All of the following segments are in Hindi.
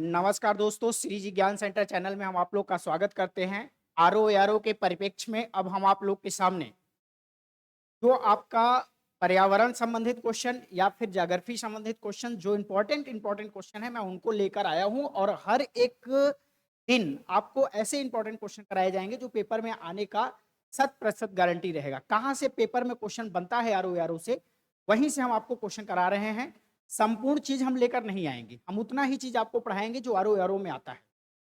नमस्कार दोस्तों, श्री जी ज्ञान सेंटर चैनल में हम आप लोग का स्वागत करते हैं। आरओ के परिप्रेक्ष्य में अब हम आप लोग के सामने जो आपका पर्यावरण संबंधित क्वेश्चन या फिर ज्योग्राफी संबंधित क्वेश्चन जो इंपॉर्टेंट क्वेश्चन है मैं उनको लेकर आया हूं और हर एक दिन आपको ऐसे इंपॉर्टेंट क्वेश्चन कराए जाएंगे जो पेपर में आने का 100% गारंटी रहेगा। कहाँ से पेपर में क्वेश्चन बनता है आरओ से, वहीं से हम आपको क्वेश्चन करा रहे हैं। संपूर्ण चीज हम लेकर नहीं आएंगे, हम उतना ही चीज आपको पढ़ाएंगे जो आरओ में आता है।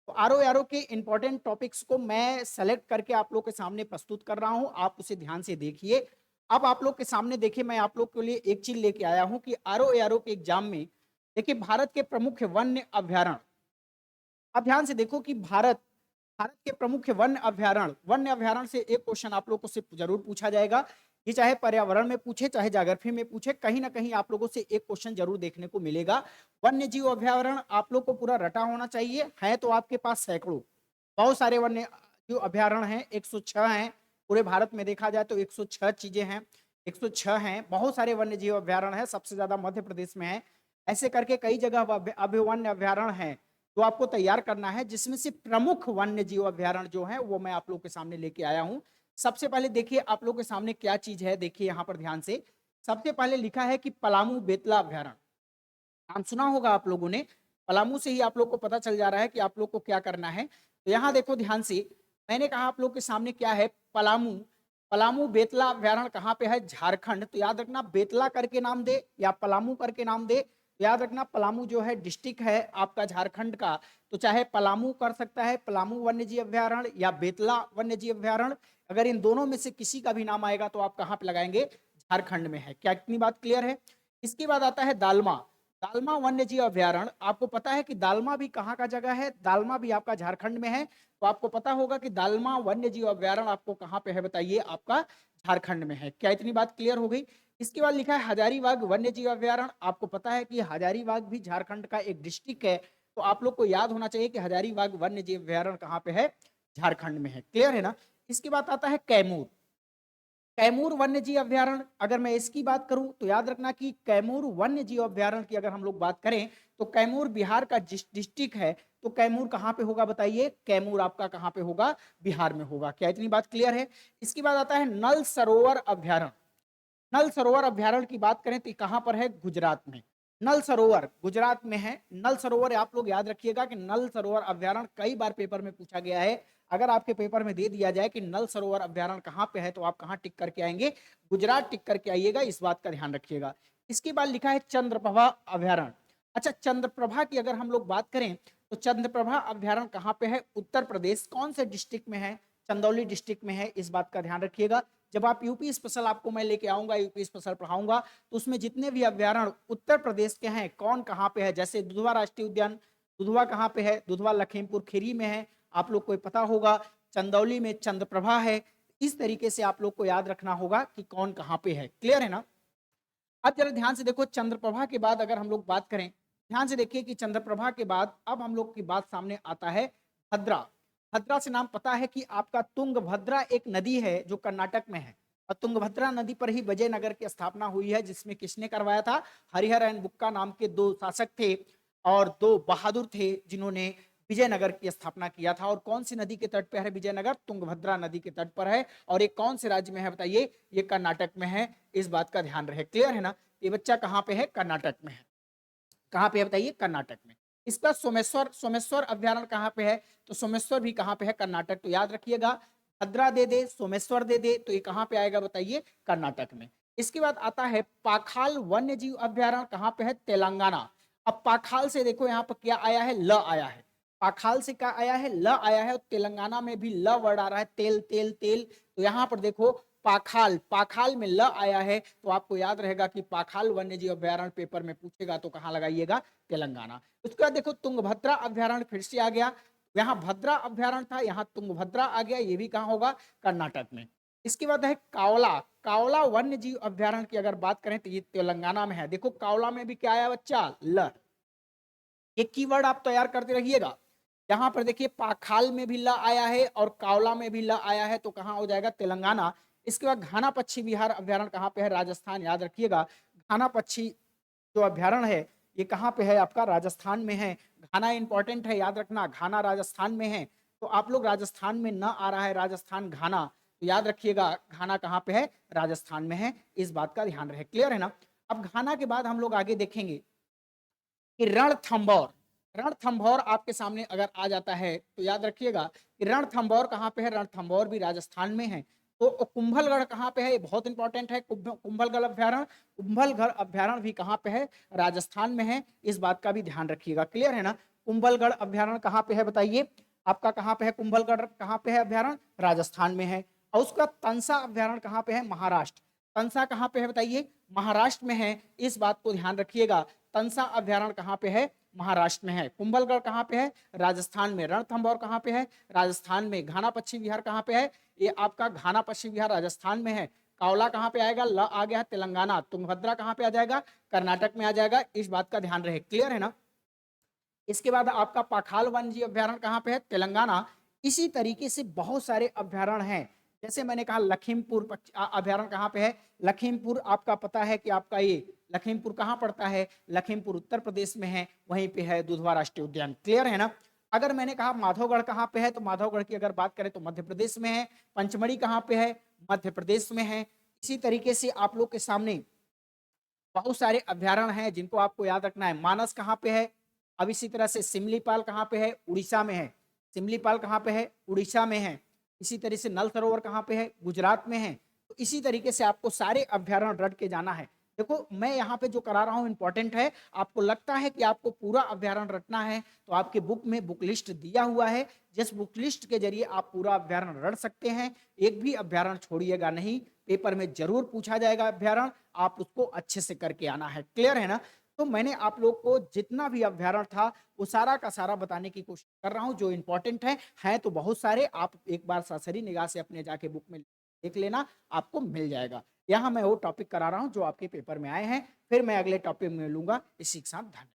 तो आरओ के इंपॉर्टेंट टॉपिक्स को मैं सेलेक्ट करके आप लोग के सामने प्रस्तुत कर रहा हूं, आप उसे ध्यान से देखिए। अब आप लोग के सामने देखिए, मैं आप लोग के लिए एक चीज लेके आया हूं कि आरओ के एग्जाम में देखिए भारत के प्रमुख वन्य अभ्यारण्य। अब ध्यान से देखो कि भारत भारत के प्रमुख वन्य अभ्यारण्य से एक क्वेश्चन आप लोग को सिर्फ जरूर पूछा जाएगा। ये चाहे पर्यावरण में पूछे चाहे ज्योग्राफी में पूछे, कहीं ना कहीं आप लोगों से एक क्वेश्चन जरूर देखने को मिलेगा। वन्य जीव अभ्यारण्य आप लोग को पूरा रटा होना चाहिए, है तो आपके पास सैकड़ों, बहुत सारे वन्य जीव अभ्यारण्य हैं, 106 हैं। पूरे भारत में देखा जाए तो 106 चीजें हैं, 106 हैं। बहुत सारे वन्य जीव अभ्यारण्य है, सबसे ज्यादा मध्य प्रदेश में है। ऐसे करके कई जगह वन्य अभ्यारण्य है जो आपको तैयार करना है, जिसमें से प्रमुख वन्य जीव अभ्यारण्य जो है वो मैं आप लोग के सामने लेके आया हूं। सबसे पहले देखिए आप लोग के सामने क्या चीज है, देखिए यहां पर ध्यान से। सबसे पहले लिखा है कि पलामू बेतला अभ्यारण्य। नाम सुना होगा आप लोगों ने, पलामू से ही आप लोग को पता चल जा रहा है कि आप लोग को क्या करना है। तो यहाँ देखो ध्यान से, मैंने कहा आप लोग के सामने क्या है, पलामू। पलामू बेतला अभ्यारण्य कहाँ पे है, झारखंड। तो याद रखना बेतला करके नाम दे या पलामू करके नाम दे, तो याद रखना पलामू जो है डिस्ट्रिक्ट है आपका झारखंड का, तो चाहे पलामू कर सकता है, पलामू वन्यजीव अभ्यारण्य या बेतला वन्यजीव अभ्यारण्य। अगर इन दोनों में से किसी का भी नाम आएगा तो आप कहाँ पे लगाएंगे, झारखंड में है। क्या इतनी बात क्लियर है? इसके बाद आता है दालमा। दालमा वन्य जीव अभ्यारण्य। आपको पता है कि दालमा भी कहाँ का जगह है, दालमा भी आपका झारखंड में है। तो आपको पता होगा कि दालमा वन्य जीव अभ्यारण्य आपको कहाँ पे है, बताइए, आपका झारखंड में है। क्या इतनी बात क्लियर हो गई? इसके बाद लिखा है हजारीबाग वन्य जीव अभ्यारण्य। आपको पता है कि हजारीबाग भी झारखंड का एक डिस्ट्रिक्ट है, तो आप लोग को याद होना चाहिए कि हजारीबाग वन्य जीव अभ्यारण्य कहाँ पे है, झारखंड में है। क्लियर है ना? इसके बाद आता है कैमूर। कैमूर वन्य जीव अभ्यारण्य। अगर मैं इसकी बात करूं तो याद रखना कि कैमूर वन्य जीव अभ्यारण्य की अगर हम लोग बात करें तो कैमूर बिहार का डिस्ट्रिक्ट है। तो कैमूर कहां पे होगा, बताइए? कैमूर आपका कहां पे होगा, बिहार में होगा। क्या इतनी बात क्लियर है? इसके बाद आता है नल सरोवर अभ्यारण्य। नल सरोवर अभ्यारण्य की बात करें तो ये कहां पर है, गुजरात में। नल सरोवर गुजरात में है। नल सरोवर आप लोग याद रखिएगा कि नल सरोवर अभ्यारण्य कई बार पेपर में पूछा गया है। अगर आपके पेपर में दे दिया जाए कि नल सरोवर अभ्यारण्य कहां पे है, तो आप कहां टिक करके आएंगे, गुजरात टिक करके आइएगा, इस बात का ध्यान रखिएगा। इसके बाद लिखा है चंद्रप्रभा अभ्यारण्य। अच्छा, चंद्रप्रभा की अगर हम लोग बात करें तो चंद्रप्रभा अभ्यारण्य कहां पे है, उत्तर प्रदेश। कौन से डिस्ट्रिक्ट में है, चंदौली डिस्ट्रिक्ट में है, इस बात का ध्यान रखिएगा। जब आप यूपी स्पेशल आपको मैं लेके आऊंगा, यूपी स्पेशल पढ़ाऊंगा, तो उसमें जितने भी अभ्यारण्य उत्तर प्रदेश के हैं कौन कहाँ पे है, जैसे दुधवा राष्ट्रीय उद्यान, दुधवा कहाँ पे है, दुधवा लखीमपुर खीरी में है, आप लोग को पता होगा। चंदौली में चंद्रप्रभा है। इस तरीके से आप लोग को याद रखना होगा कि कौन कहाँ पे है। क्लियर है ना? अब जरा ध्यान से देखो, चंद्रप्रभा के बाद अगर हम लोग बात करें, ध्यान से देखिए कि चंद्रप्रभा के बाद अब हम लोग की बात सामने आता है भद्रा। भद्रा से नाम पता है कि आपका तुंगभद्रा एक नदी है जो कर्नाटक में है, और तुंगभद्रा नदी पर ही विजयनगर की स्थापना हुई है, जिसमें किसने करवाया था, हरिहर एंड बुक्का नाम के दो शासक थे और दो बहादुर थे जिन्होंने विजयनगर की स्थापना किया था। और कौन सी नदी के तट पर है विजयनगर, तुंगभद्रा नदी के तट पर है। और ये कौन से राज्य में है, बताइए? ये कर्नाटक में है, इस बात का ध्यान रहे। क्लियर है ना? ये बच्चा कहाँ पे है, कर्नाटक में है। कहाँ पे है, बताइए? कर्नाटक में। इसका सोमेश्वर, सोमेश्वर अभ्यारण्य कहाँ पे है, तो सोमेश्वर भी कहाँ पे है, कर्नाटक। तो याद रखिएगा, भद्रा दे दे, सोमेश्वर दे दे, तो ये कहाँ पे आएगा, बताइए? कर्नाटक में। इसके बाद आता है पाखाल वन्य जीव अभ्यारण्य, कहाँ पे है, तेलंगाना। अब पाखाल से देखो यहाँ पर क्या आया है, ल आया है। पाखाल से क्या आया है, ल आया है, और तेलंगाना में भी ल वर्ड आ रहा है, तेल तेल तेल। तो यहाँ पर देखो पाखाल, पाखाल में ल आया है, तो आपको याद रहेगा कि पाखाल वन्यजीव अभ्यारण्य पेपर में पूछेगा तो कहाँ लगाइएगा, तेलंगाना। उसके बाद देखो तुंगभद्रा अभ्यारण्य फिर से आ गया। यहाँ भद्रा अभ्यारण्य था, यहाँ तुंगभद्रा आ गया, ये भी कहाँ होगा, कर्नाटक में। इसके बाद है कावला। कावला वन्य जीव अभ्यारण्य की अगर बात करें तो ये तेलंगाना में है। देखो कावला में भी क्या आया बच्चा, ल। एक कीवर्ड आप तैयार करते रहिएगा। यहाँ पर देखिए पाखाल में भी ल आया है और कावला में भी ल आया है, तो कहाँ हो जाएगा, तेलंगाना। इसके बाद घाना पक्षी विहार अभ्यारण्य कहाँ पे है, राजस्थान। याद रखिएगा घाना पक्षी जो अभ्यारण्य है ये कहाँ पे है, आपका राजस्थान में है। घाना इंपॉर्टेंट है, याद रखना, घाना राजस्थान में है। तो आप लोग राजस्थान में न आ रहा है राजस्थान घाना, तो याद रखिएगा घाना कहाँ पे है, राजस्थान में है, इस बात का ध्यान रहे। क्लियर है ना। अब घाना के बाद हम लोग आगे देखेंगे कि रणथंभौर। रणथंभौर आपके सामने अगर आ जाता है तो याद रखिएगा कि रणथंभौर कहाँ पे है, रणथंभौर भी राजस्थान में है। तो कुंभलगढ़ कहाँ पे है, ये बहुत इंपॉर्टेंट है, कुंभलगढ़ अभ्यारण्य, कुंभलगढ़ अभ्यारण्य भी कहाँ पे है, राजस्थान में है, इस बात का भी ध्यान रखिएगा। क्लियर है ना। कुंभलगढ़ अभ्यारण्य कहाँ पे है बताइए, आपका कहाँ पे है, कुंभलगढ़ कहाँ पे है अभ्यारण्य, राजस्थान में है। और उसका तंसा अभ्यारण्य कहाँ पे है, महाराष्ट्र। तंसा कहाँ पे है बताइए, महाराष्ट्र में है, इस बात को ध्यान रखिएगा। तंसा अभ्यारण्य कहाँ पे है, महाराष्ट्र में है। कुंभलगढ़ कहाँ पे है, राजस्थान में। रणथंभौर कहाँ पे है, राजस्थान में। घाना पश्चिम विहार कहाँ पे है, ये आपका घाना पश्चिम विहार राजस्थान में है। कावला कहाँ पे आएगा, ल आ गया तेलंगाना। तुंगभद्रा कहाँ पे आ जाएगा, कर्नाटक में आ जाएगा, इस बात का ध्यान रहे। क्लियर है ना। इसके बाद आपका पाखाल वन्यजीव अभ्यारण्य कहाँ पे है, तेलंगाना। इसी तरीके से बहुत सारे अभ्यारण्य हैं। जैसे मैंने कहा लखीमपुर अभ्यारण्य कहाँ पे है, लखीमपुर आपका पता है कि आपका ये लखीमपुर कहाँ पड़ता है, लखीमपुर उत्तर प्रदेश में है, वहीं पे है दुधवा राष्ट्रीय उद्यान। क्लियर है ना। अगर मैंने कहा माधवगढ़ कहाँ पे है, तो माधवगढ़ की अगर बात करें तो मध्य प्रदेश में है। पंचमढ़ी कहाँ पे है, मध्य प्रदेश में है। इसी तरीके से आप लोग के सामने बहुत सारे अभ्यारण्य हैं जिनको आपको याद रखना है। मानस कहाँ पे है, अब इसी तरह से सिमलीपाल कहाँ पे है, उड़ीसा में है। सिमलीपाल कहाँ पे है, उड़ीसा में है। इसी तरह से नल सरोवर कहाँ पे है, गुजरात में है। तो इसी तरीके से आपको सारे अभ्यारण्य रट के जाना है। देखो मैं यहाँ पे जो करा रहा हूँ इंपॉर्टेंट है। आपको लगता है कि आपको पूरा अभ्यारण्य रटना है तो आपके बुक में बुक लिस्ट दिया हुआ है, जिस बुक लिस्ट के जरिए आप पूरा अभ्यारण्य रट सकते हैं। एक भी अभ्यारण्य छोड़िएगा नहीं, पेपर में जरूर पूछा जाएगा अभ्यारण्य, आप उसको अच्छे से करके आना है। क्लियर है ना। तो मैंने आप लोग को जितना भी अभ्यारण्य था वो सारा का सारा बताने की कोशिश कर रहा हूं जो इंपॉर्टेंट है तो बहुत सारे। आप एक बार ससरी निगाह से अपने जाके बुक में देख लेना, आपको मिल जाएगा। यहाँ मैं वो टॉपिक करा रहा हूं जो आपके पेपर में आए हैं। फिर मैं अगले टॉपिक में मिलूंगा, इसी के साथ धन्यवाद।